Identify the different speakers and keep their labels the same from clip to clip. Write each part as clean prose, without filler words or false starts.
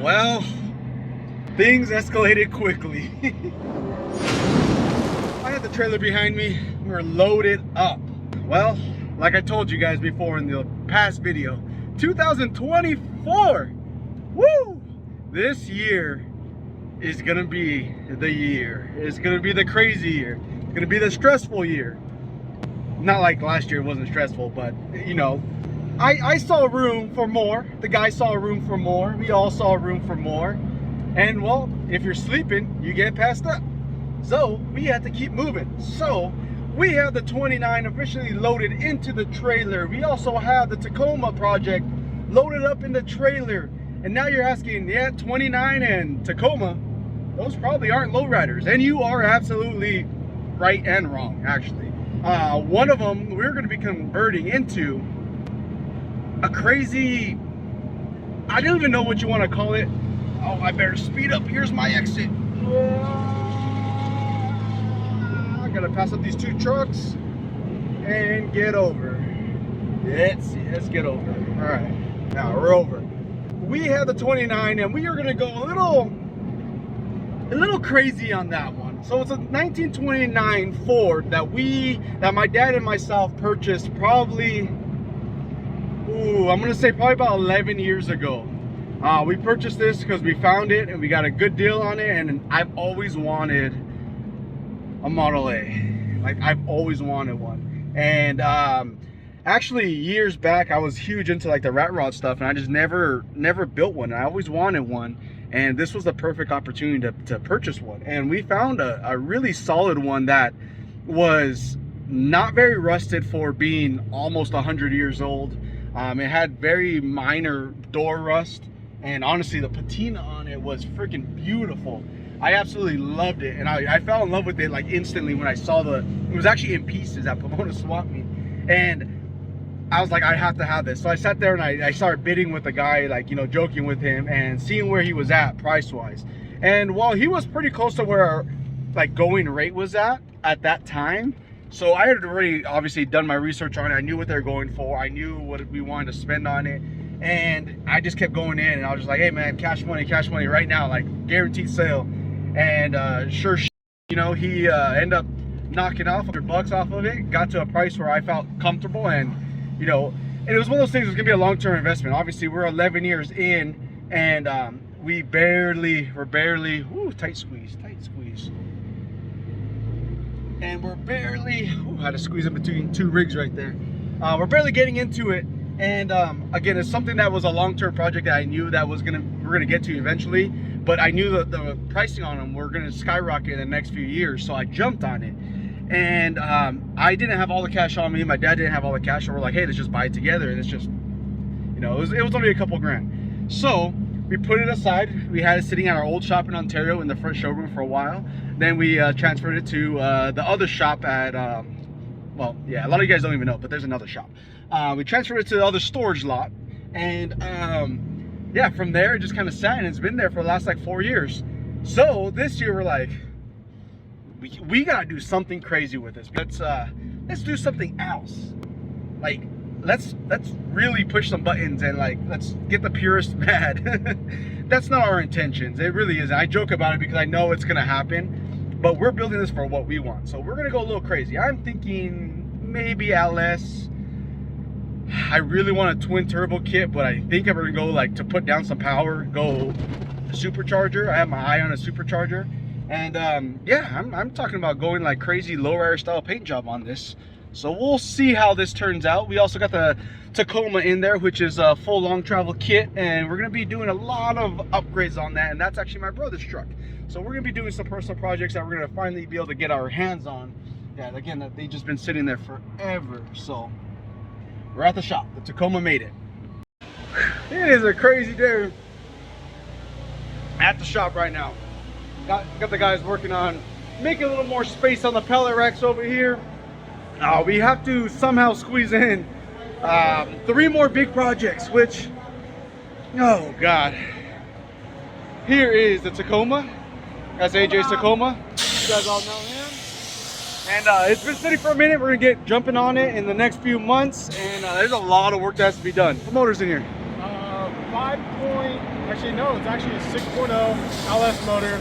Speaker 1: Well, things escalated quickly. I had the trailer behind me. We're loaded up. Well, like I told you guys before in the past video, 2024, woo! This year is gonna be the year. It's gonna be the crazy year. It's gonna be the stressful year. Not like last year wasn't stressful, but you know, I saw room for more. The guy saw room for more. We all saw room for more. And well, if you're sleeping, you get passed up. So we had to keep moving. So we have the 29 officially loaded into the trailer. We also have the Tacoma project loaded up in the trailer. And now you're asking, yeah, 29 and Tacoma, those probably aren't lowriders. And you are absolutely right and wrong, actually. One of them we're going to be converting into a crazy, I don't even know what you want to call it. Oh, I better speed up. Here's my exit. I gotta pass up these two trucks and get over. Let's get over. All right, now we're over. We have the 29 and we are gonna go a little crazy on that one. So it's a 1929 Ford that my dad and myself purchased probably, I'm gonna say probably about 11 years ago. We purchased this because we found it and we got a good deal on it, and I've always wanted a Model A. Like, I've always wanted one. And actually years back I was huge into like the rat rod stuff, and I just never built one. I always wanted one, and this was the perfect opportunity to purchase one. And we found a really solid one that was not very rusted for being almost 100 years old. It had very minor door rust, and honestly the patina on it was freaking beautiful. I absolutely loved it, and I fell in love with it like instantly when I saw it was actually in pieces at Pomona Swap Meet, and I was like, I have to have this. So I sat there and I started bidding with the guy, like, you know, joking with him and seeing where he was at price wise. And while he was pretty close to where our like going rate was at that time, so I had already obviously done my research on it. I knew what they're going for. I knew what we wanted to spend on it. And I just kept going in, and I was just like, hey man, cash money right now, like guaranteed sale. And sure, you know, he ended up knocking off $100 off of it, got to a price where I felt comfortable. And you know, and it was one of those things. It was gonna be a long-term investment. Obviously we're 11 years in, and we're barely, tight squeeze. And we're barely, had to squeeze in between two rigs right there. We're barely getting into it. And again, it's something that was a long-term project that I knew that we're gonna get to eventually, but I knew that the pricing on them were gonna skyrocket in the next few years, so I jumped on it. And I didn't have all the cash on me. My dad didn't have all the cash, so we're like, hey, let's just buy it together. And it's just, you know, it was only a couple grand. So we put it aside. We had it sitting at our old shop in Ontario in the front showroom for a while. Then we transferred it to the other shop at, well, yeah, a lot of you guys don't even know, but there's another shop. We transferred it to the other storage lot. And yeah, from there it just kind of sat, and it's been there for the last like 4 years. So this year we're like, we gotta do something crazy with this. Let's do something else. Like, let's really push some buttons, and like, let's get the purists mad. That's not our intentions. It really isn't. I joke about it because I know it's gonna happen, but we're building this for what we want. So we're gonna go a little crazy. I'm thinking maybe LS. I really want a twin turbo kit, but I think I'm gonna go, like, to put down some power, go a supercharger. I have my eye on a supercharger. And yeah, I'm talking about going like crazy lowrider style paint job on this. So we'll see how this turns out. We also got the Tacoma in there, which is a full long travel kit, and we're gonna be doing a lot of upgrades on that. And that's actually my brother's truck. So we're gonna be doing some personal projects that we're gonna finally be able to get our hands on. Yeah, again, that they've just been sitting there forever. So we're at the shop. The Tacoma made it. It is a crazy day at the shop right now. Got the guys working on making a little more space on the pellet racks over here. We have to somehow squeeze in 3 more big projects, which, oh God. Here is the Tacoma. That's AJ's Tacoma. You guys all know him. And it's been sitting for a minute. We're gonna get jumping on it in the next few months. And there's a lot of work that has to be done. What motor's in here? Actually, no, it's actually a 6.0 LS motor,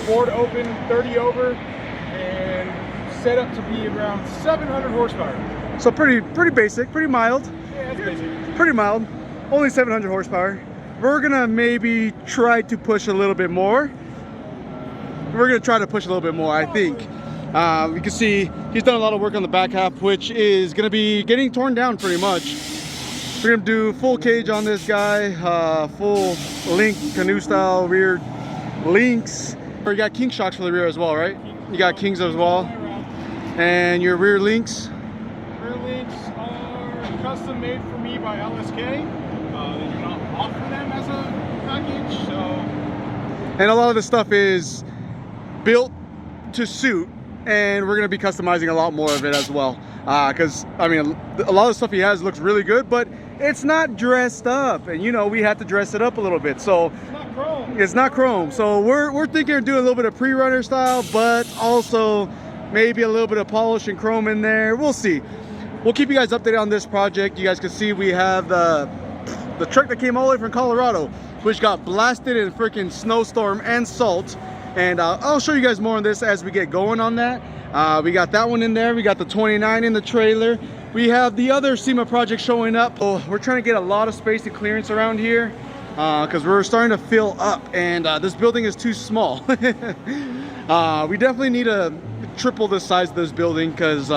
Speaker 1: board open, 30 over, and set up to be around 700 horsepower. So pretty basic, pretty mild. Yeah, it's basic. Pretty mild, only 700 horsepower. We're gonna maybe try to push a little bit more. We're gonna try to push a little bit more, I think. You can see he's done a lot of work on the back half, which is gonna be getting torn down pretty much. We're gonna do full cage on this guy, full link canoe style rear links. You got king shocks for the rear as well, right? You got kings as well. And your rear links? Rear links are custom made for me by LSK. They do not offer them as a package, so. And a lot of the stuff is built to suit, and we're gonna be customizing a lot more of it as well. Because I mean, a lot of the stuff he has looks really good, but it's not dressed up, and you know, we have to dress it up a little bit. So it's not chrome. It's not chrome. So we're thinking of doing a little bit of pre-runner style, but also maybe a little bit of polish and chrome in there. We'll see. We'll keep you guys updated on this project. You guys can see we have the truck that came all the way from Colorado, which got blasted in freaking snowstorm and salt. And I'll show you guys more on this as we get going on that. We got that one in there. We got the 29 in the trailer. We have the other SEMA project showing up. So we're trying to get a lot of space and clearance around here because we're starting to fill up, and this building is too small. We definitely need to triple the size of this building because,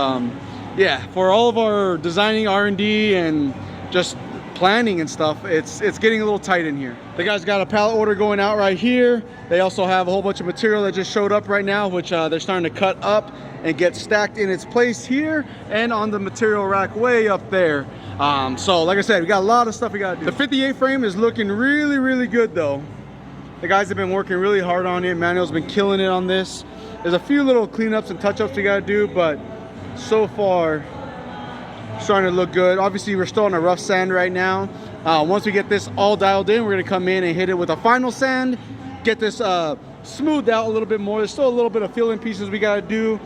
Speaker 1: yeah, for all of our designing, R&D, and just planning and stuff, it's getting a little tight in here. The guys got a pallet order going out right here. They also have a whole bunch of material that just showed up right now, which they're starting to cut up and get stacked in its place here and on the material rack way up there. So like I said, we got a lot of stuff we got to do. The 58 frame is looking really good though. The guys have been working really hard on it. Manuel's been killing it on this. There's a few little cleanups and touch-ups we got to do, but so far starting to look good. Obviously we're still on a rough sand right now. Once we get this all dialed in, we're going to come in and hit it with a final sand, get this smoothed out a little bit more. There's still a little bit of filling pieces we got to do,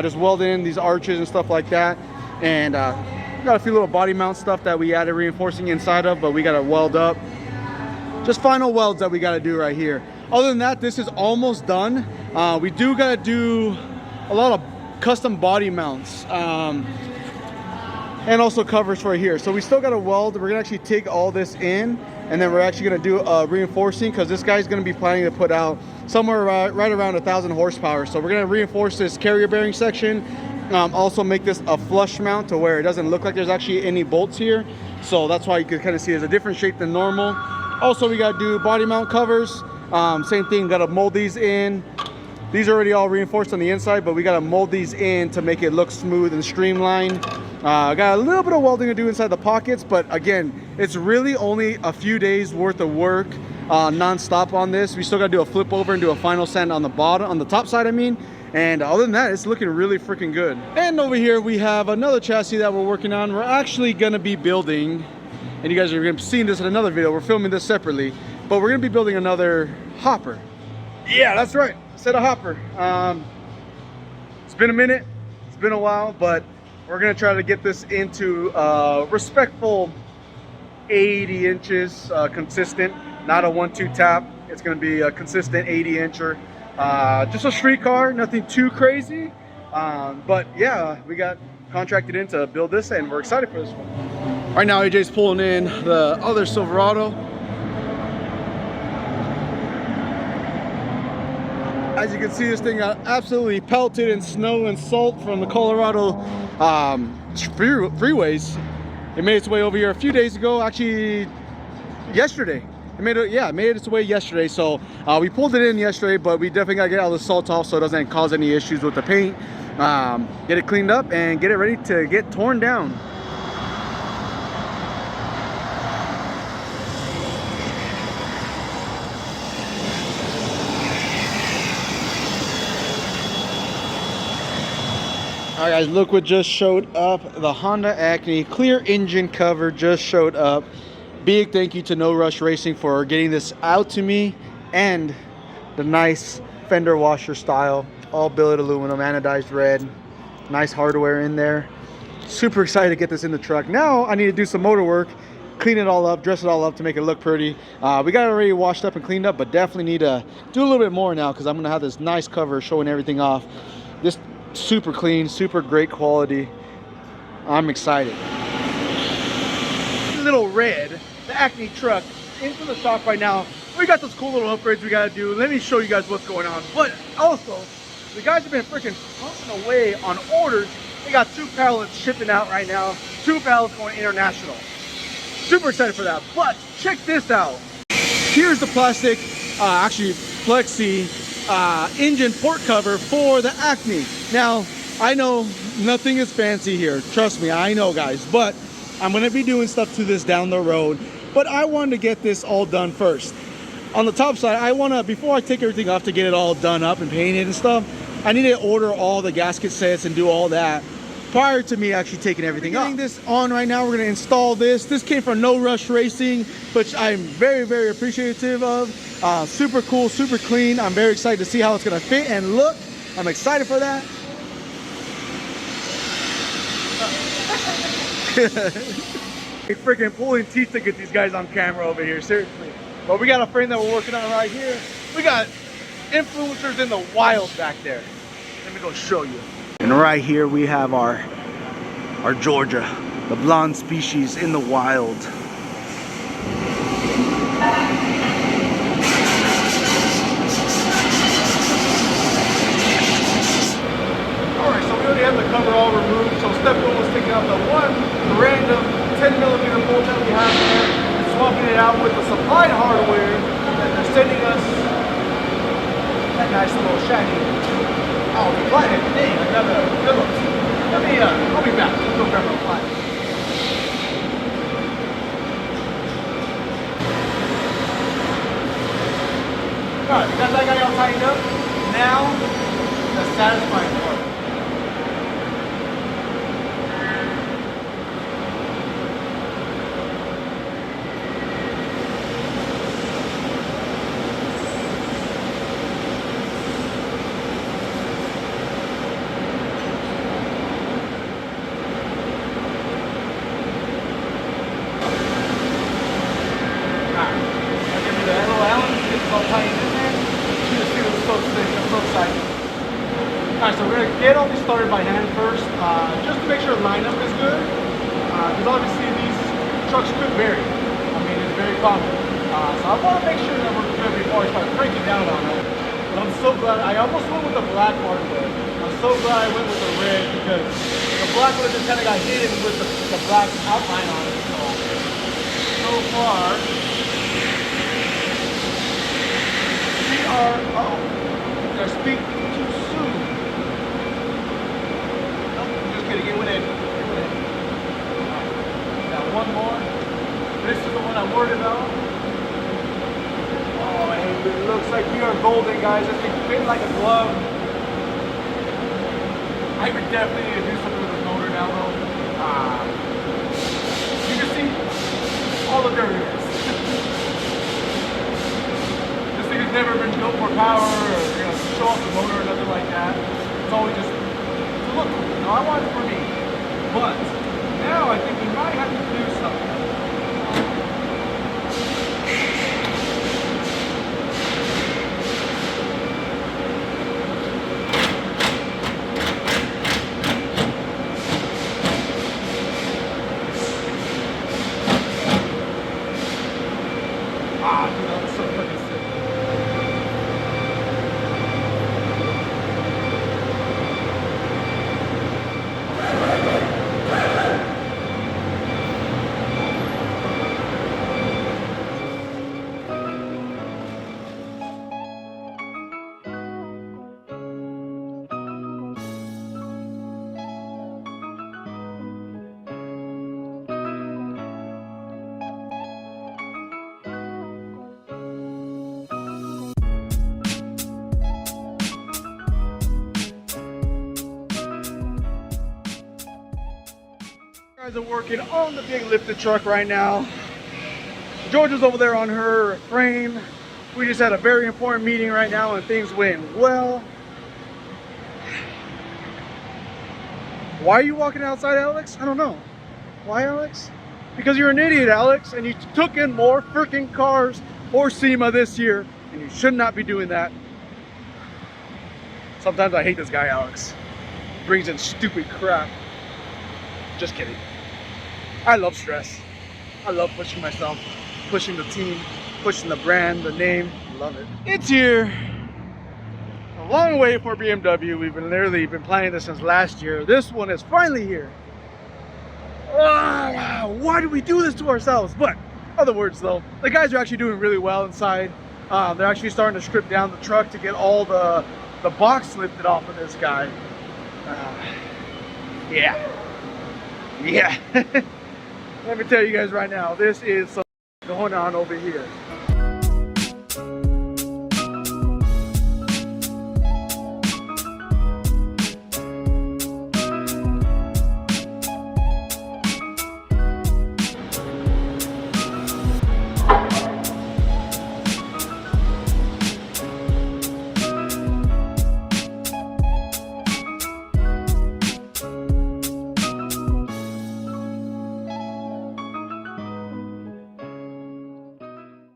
Speaker 1: just weld in these arches and stuff like that. And got a few little body mount stuff that we added reinforcing inside of, but we got to weld up. Just final welds that we got to do right here. Other than that, this is almost done. We do got to do a lot of custom body mounts and also covers for here. So we still got to weld. We're gonna actually take all this in, and then we're actually gonna do reinforcing, because this guy's gonna be planning to put out somewhere right around 1,000 horsepower. So we're gonna reinforce this carrier bearing section, also make this a flush mount to where it doesn't look like there's actually any bolts here. So that's why you can kind of see it's a different shape than normal. Also, we got to do body mount covers. Same thing, got to mold these in. These are already all reinforced on the inside, but we got to mold these in to make it look smooth and streamlined. Got a little bit of welding to do inside the pockets, but again, it's really only a few days worth of work non-stop on this. We still got to do a flip over and do a final sand on the bottom, on the top side, I mean. And other than that, it's looking really freaking good. And over here, we have another chassis that we're working on. We're actually going to be building, and you guys are going to be seeing this in another video. We're filming this separately, but we're going to be building another hopper. Yeah, that's right. Set a hopper. It's been a minute. It's been a while, but we're going to try to get this into respectful 80 inches, consistent, not a 1-2 tap. It's going to be a consistent 80 incher. Just a street car, nothing too crazy. But yeah, we got contracted in to build this, and we're excited for this one. Right now, AJ's pulling in the other Silverado. As you can see, this thing got absolutely pelted in snow and salt from the Colorado freeways. It made its way over here a few days ago, actually yesterday. It made its way yesterday. So we pulled it in yesterday, but we definitely got to get all the salt off so it doesn't cause any issues with the paint. Get it cleaned up and get it ready to get torn down. All right, guys, look what just showed up. The Honda Acme clear engine cover just showed up. Big thank you to No Rush Racing for getting this out to me, and the nice fender washer style, all billet aluminum, anodized red, nice hardware in there. Super excited to get this in the truck. Now I need to do some motor work, clean it all up, dress it all up to make it look pretty. We got it already washed up and cleaned up, but definitely need to do a little bit more now because I'm gonna have this nice cover showing everything off. This super clean, super great quality. I'm excited. Little red, the Acme truck, into the shop right now. We got those cool little upgrades we gotta do. Let me show you guys what's going on. But also, the guys have been freaking pumping away on orders. They got 2 pallets shipping out right now. 2 pallets going international. Super excited for that. But check this out. Here's the plastic, actually flexi engine port cover for the Acme. Now, I know nothing is fancy here. Trust me, I know, guys. But I'm gonna be doing stuff to this down the road. But I wanted to get this all done first. On the top side, I wanna, before I take everything off to get it all done up and painted and stuff, I need to order all the gasket sets and do all that prior to me actually taking everything off. Getting this on right now, we're gonna install this. This came from No Rush Racing, which I'm very, very appreciative of. Super cool, super clean. I'm very excited to see how it's gonna fit and look. I'm excited for that. Freaking pulling teeth to get these guys on camera over here, seriously. But we got a frame that we're working on right here. We got influencers in the wild back there. Let me go show you. And right here we have our Georgia, the blonde species in the wild. Alright, so we already have the cover all removed. So step 1 was taking out the one random 10mm bolt that we have there and swapping it out with the supplied hardware that they're sending us. That nice little shiny. Oh, the flathead. Dang, I got a Phillips. I'll be back. Let's go grab a flathead. Alright, we got that guy all tightened up. Now, the satisfying part. Alright, so we're going to get all these started by hand first, just to make sure the lineup is good, because obviously these trucks could vary. I mean, it's very common. So I want to make sure that we're good before I start breaking down on it. But I'm so glad, I almost went with the black hardware. I'm so glad I went with the red, because the black one just kind of got hidden with the black outline on it. So far, we are, did I speak too soon? Get with it. Got one more. This is the one I'm worried about. Oh, and it looks like we are golden, guys. This thing fits like a glove. I would definitely need to do something with the motor now, though. You can see all the dirtiness. This thing has never been built for power or show off the motor or nothing like that. It's always just to look cool. Now, I want it for me, but now I think we might have to do something. Dude, that's so fucking sick. Guys are working on the big lifted truck right now. Georgia's over there on her frame. We just had a very important meeting right now and things went well. Why are you walking outside, Alex? I don't know. Why, Alex? because you're an idiot, Alex, and you took in more freaking cars for SEMA this year, and you should not be doing that. Sometimes I hate this guy, Alex. He brings in stupid crap. Just kidding. I love stress. I love pushing myself, pushing the team, pushing the brand, the name. Love it. It's here. A long way for BMW. We've literally been planning this since last year. This one is finally here. Why do we do this to ourselves? But other words though, the guys are actually doing really well inside. They're actually starting to strip down the truck to get all the box lifted off of this guy. Yeah. Let me tell you guys right now, this is something going on over here.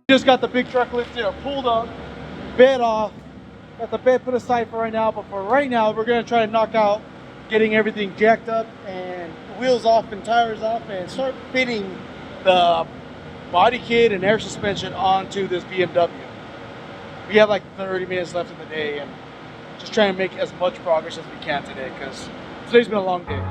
Speaker 1: Just got the big truck lifted, pulled up, bed off, got the bed put aside for right now, but for right now we're going to try to knock out getting everything jacked up and wheels off and tires off and start fitting the body kit and air suspension onto this BMW. We have like 30 minutes left in the day and just trying to make as much progress as we can today because today's been a long day.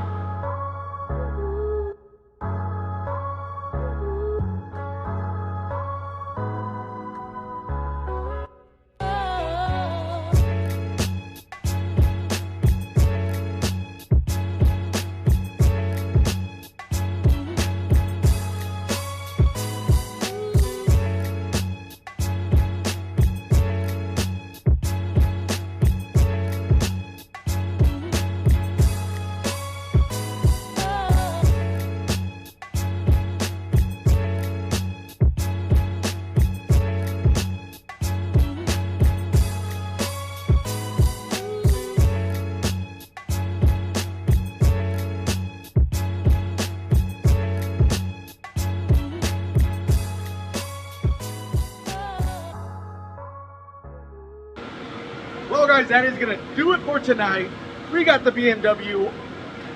Speaker 1: Well guys, that is gonna do it for tonight. We got the BMW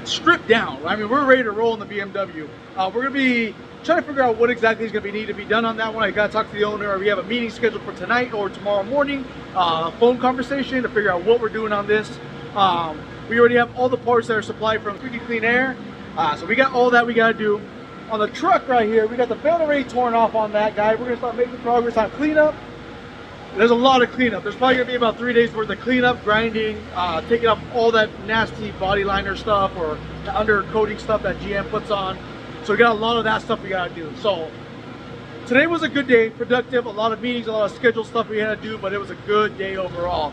Speaker 1: stripped down. I mean, we're ready to roll in the BMW. We're gonna be trying to figure out what exactly is gonna need to be done on that one. I gotta talk to the owner. We have a meeting scheduled for tonight or tomorrow morning, phone conversation to figure out what we're doing on this. We already have all the parts that are supplied from Freaking Clean Air. So we got all that we gotta do. On the truck right here, we got the belt already torn off on that guy. We're gonna start making progress on cleanup. There's a lot of cleanup. There's probably gonna be about 3 days worth of cleanup, grinding, taking off all that nasty body liner stuff or the undercoating stuff that GM puts on. So we got a lot of that stuff we gotta do. So today was a good day, productive, a lot of meetings, a lot of scheduled stuff we had to do, but it was a good day overall.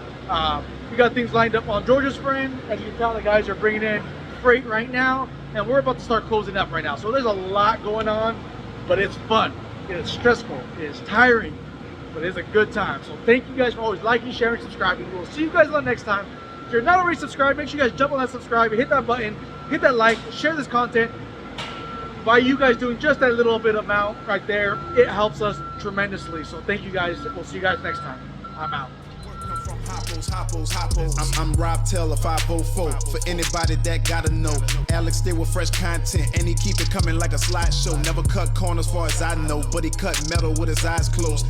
Speaker 1: We got things lined up on Georgia's frame. As you can tell, the guys are bringing in freight right now, and we're about to start closing up right now. So there's a lot going on, but it's fun. It is stressful, it is tiring, but it's a good time. So thank you guys for always liking, sharing, subscribing. We'll see you guys on next time. If you're not already subscribed, make sure you guys jump on that subscribe, hit that button, hit that like, share this content. By you guys doing just that little bit amount right there, it helps us tremendously. So thank you guys. We'll see you guys next time. I'm out. I'm Rob Taylor 504. For anybody that gotta know, Alex stay with fresh content and he keep it coming like a slideshow. Never cut corners far as I know, but he cut metal with his eyes closed.